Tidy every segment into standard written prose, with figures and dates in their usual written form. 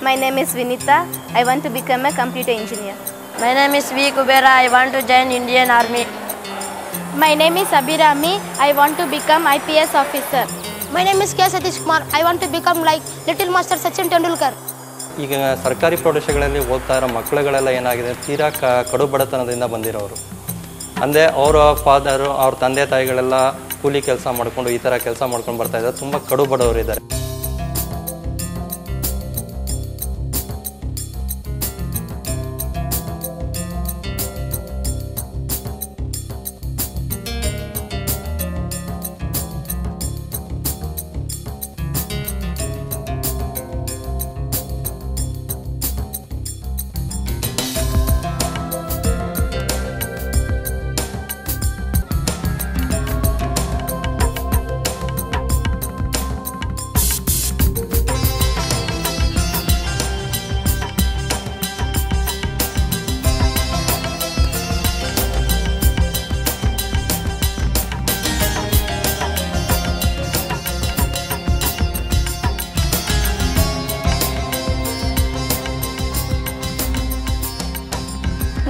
My name is Vinita. I want to become a computer engineer. My name is V. Kubera. I want to join Indian Army. My name is Abhirami. I want to become IPS officer. My name is K. Satish Kumar. I want to become like Little Master Sachin Tendulkar. ಈಗ ಸರ್ಕಾರಿ ಪ್ರೌಢಶಾಲೆಗಳಲ್ಲಿ ಓದ್ತಾ ಇರೋ ಮಕ್ಕಳುಗಳೆಲ್ಲ ಏನಾಗಿದೆ ತೀರಾ ಕಡು ಬಡತನದಿಂದ ಬಂದಿರೋರು. ಅಂದರೆ ಅವರ ಫಾದರು ಅವ್ರ ತಂದೆ ತಾಯಿಗಳೆಲ್ಲ ಕೂಲಿ ಕೆಲಸ ಮಾಡಿಕೊಂಡು ಈ ಥರ ಕೆಲಸ ಮಾಡ್ಕೊಂಡು ಬರ್ತಾ ಇದ್ದಾರೆ. ತುಂಬ ಕಡು ಬಡವರಿದ್ದಾರೆ.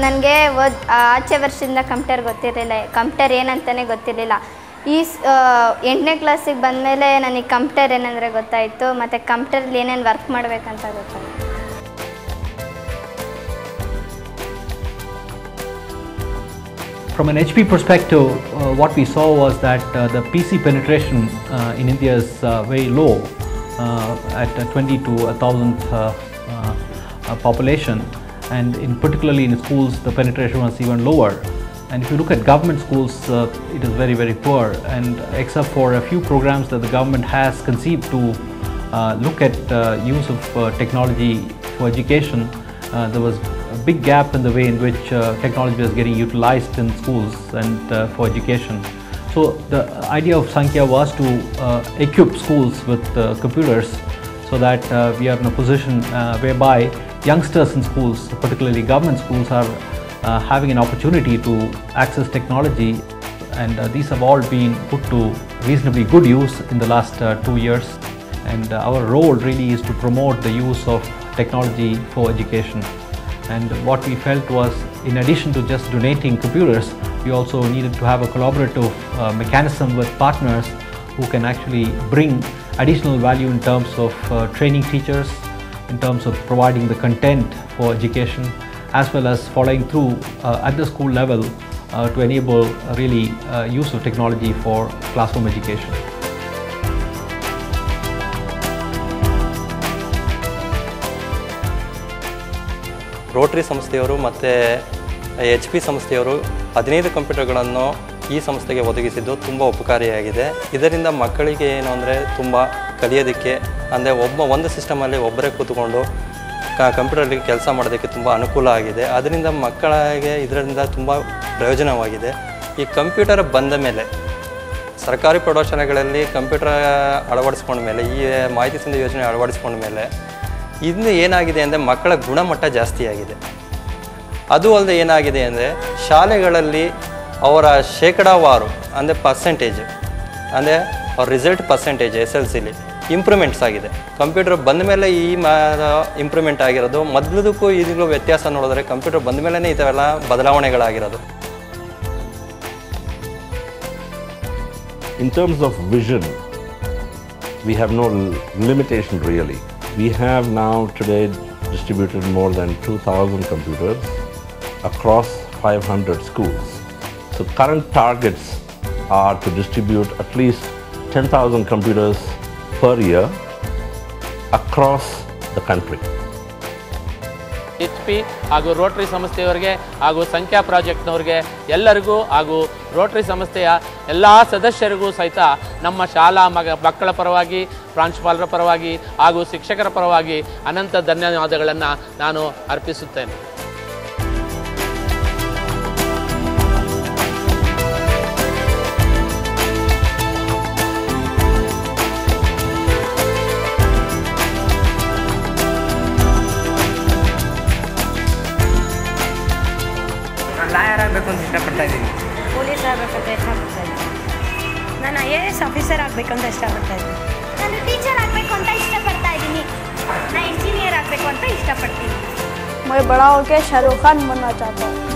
ನನಗೆ ಆಚೆ ವರ್ಷದಿಂದ ಕಂಪ್ಯೂಟರ್ ಗೊತ್ತಿರಲಿಲ್ಲ. ಕಂಪ್ಯೂಟರ್ ಏನಂತಲೇ ಗೊತ್ತಿರಲಿಲ್ಲ. ಈ 8ನೇ ಕ್ಲಾಸಿಗೆ ಬಂದಮೇಲೆ ನನಗೆ ಕಂಪ್ಯೂಟರ್ ಏನಂದರೆ ಗೊತ್ತಾಯಿತು. ಮತ್ತು ಕಂಪ್ಯೂಟರಲ್ಲಿ ಏನೇನು ವರ್ಕ್ ಮಾಡಬೇಕಂತ ಗೊತ್ತಾಯಿತು. From an HP perspective, what we saw was that the PC penetration in India is very low at 20 to 1,000 population, and particularly in schools the penetration was even lower. And if you look at government schools, it is very, very poor, and except for a few programs that the government has conceived to look at use of technology for education, there was a big gap in the way in which technology was getting utilized in schools and for education. So the idea of Sankhya was to equip schools with computers so that we are in a position whereby youngsters in schools, particularly government schools, are having an opportunity to access technology, and these have all been put to reasonably good use in the last 2 years. And our role really is to promote the use of technology for education. And what we felt was, in addition to just donating computers, we also needed to have a collaborative mechanism with partners who can actually bring additional value in terms of training teachers, in terms of providing the content for education, as well as following through at the school level to enable really use of technology for classroom education. Rotary ಸಂಸ್ಥೆಯವರು ಮತ್ತು HP ಸಂಸ್ಥೆಯವರು 15 ಕಂಪ್ಯೂಟರ್ಗಳನ್ನು ಈ ಸಂಸ್ಥೆಗೆ ಒದಗಿಸಿದ್ದು ತುಂಬ ಉಪಕಾರಿಯಾಗಿದೆ. ಇದರಿಂದ ಮಕ್ಕಳಿಗೆ ಏನು ಅಂದರೆ ತುಂಬ ಕಲಿಯೋದಕ್ಕೆ, ಅಂದರೆ ಒಂದು ಸಿಸ್ಟಮಲ್ಲಿ ಒಬ್ಬರೇ ಕೂತ್ಕೊಂಡು ಕಂಪ್ಯೂಟರಲ್ಲಿ ಕೆಲಸ ಮಾಡೋದಕ್ಕೆ ತುಂಬ ಅನುಕೂಲ ಆಗಿದೆ. ಅದರಿಂದ ಮಕ್ಕಳಿಗೆ ಇದರಿಂದ ತುಂಬ ಪ್ರಯೋಜನವಾಗಿದೆ. ಈ ಕಂಪ್ಯೂಟರ್ ಬಂದ ಮೇಲೆ ಸರ್ಕಾರಿ ಪ್ರೌಢಶಾಲೆಗಳಲ್ಲಿ ಕಂಪ್ಯೂಟರ್ ಅಳವಡಿಸ್ಕೊಂಡ ಮೇಲೆ, ಈ ಮಾಹಿತಿ ಸಂಖ್ಯೆ ಯೋಜನೆ ಅಳವಡಿಸ್ಕೊಂಡ ಮೇಲೆ ಇನ್ನು ಏನಾಗಿದೆ ಅಂದರೆ ಮಕ್ಕಳ ಗುಣಮಟ್ಟ ಜಾಸ್ತಿ ಆಗಿದೆ. ಅದು ಅಲ್ಲದೆ ಏನಾಗಿದೆ ಅಂದರೆ ಶಾಲೆಗಳಲ್ಲಿ ಅವರ ಶೇಕಡಾವಾರು ಅಂದರೆ ಪರ್ಸೆಂಟೇಜ್, ಅಂದರೆ ಅವ್ರ ರಿಸಲ್ಟ್ ಪರ್ಸೆಂಟೇಜ್ SLCಲಿ ಇಂಪ್ರೂವ್ಮೆಂಟ್ಸ್ ಆಗಿದೆ. ಕಂಪ್ಯೂಟರ್ ಬಂದ ಮೇಲೆ ಈ ಇಂಪ್ರೂವ್ಮೆಂಟ್ ಆಗಿರೋದು. ಮೊದಲದಕ್ಕೂ ಈಗಲೂ ವ್ಯತ್ಯಾಸ ನೋಡಿದ್ರೆ ಕಂಪ್ಯೂಟರ್ ಬಂದ ಮೇಲೇ ಇದೆಲ್ಲ ಬದಲಾವಣೆಗಳಾಗಿರೋದು. In terms of vision, we have no limitation really. We have now today distributed more than 2,000 computers across 500 schools. So current targets are to distribute at least 10,000 computers per year across the country. HP ಹಾಗೂ Rotary ಸಂಸ್ಥೆಯವರಿಗೆ ಹಾಗೂ ಸಂಖ್ಯಾ ಪ್ರಾಜೆಕ್ಟ್ನವರಿಗೆ ಎಲ್ಲರಿಗೂ ಹಾಗೂ Rotary ಸಂಸ್ಥೆಯ ಎಲ್ಲ ಸದಸ್ಯರಿಗೂ ಸಹಿತ ನಮ್ಮ ಶಾಲಾ ಮಕ್ಕಳ ಪರವಾಗಿ, ಪ್ರಾಂಶುಪಾಲರ ಪರವಾಗಿ ಹಾಗೂ ಶಿಕ್ಷಕರ ಪರವಾಗಿ ಅನಂತ ಧನ್ಯವಾದಗಳನ್ನು ನಾನು ಅರ್ಪಿಸುತ್ತೇನೆ. ಲಾಯರ್ ಆಗಬೇಕು ಅಂತ ಇಷ್ಟಪಡ್ತಾ ಇದ್ದೀನಿ. ಪೊಲೀಸ್ ಆಗಬೇಕಂತ ಇಷ್ಟಪಡ್ತಾ ಇದ್ದೀನಿ. ನಾನು IAS ಆಫೀಸರ್ ಆಗಬೇಕಂತ ಇಷ್ಟಪಡ್ತಾ ಇದ್ದೀನಿ. ನಾನು ಟೀಚರ್ ಆಗಬೇಕು ಅಂತ ಇಷ್ಟಪಡ್ತಾ ಇದ್ದೀನಿ. ನಾನು ಇಂಜಿನಿಯರ್ ಆಗಬೇಕು ಅಂತ मैं बड़ा होकर शाहरुख खान बनना चाहता हूँ।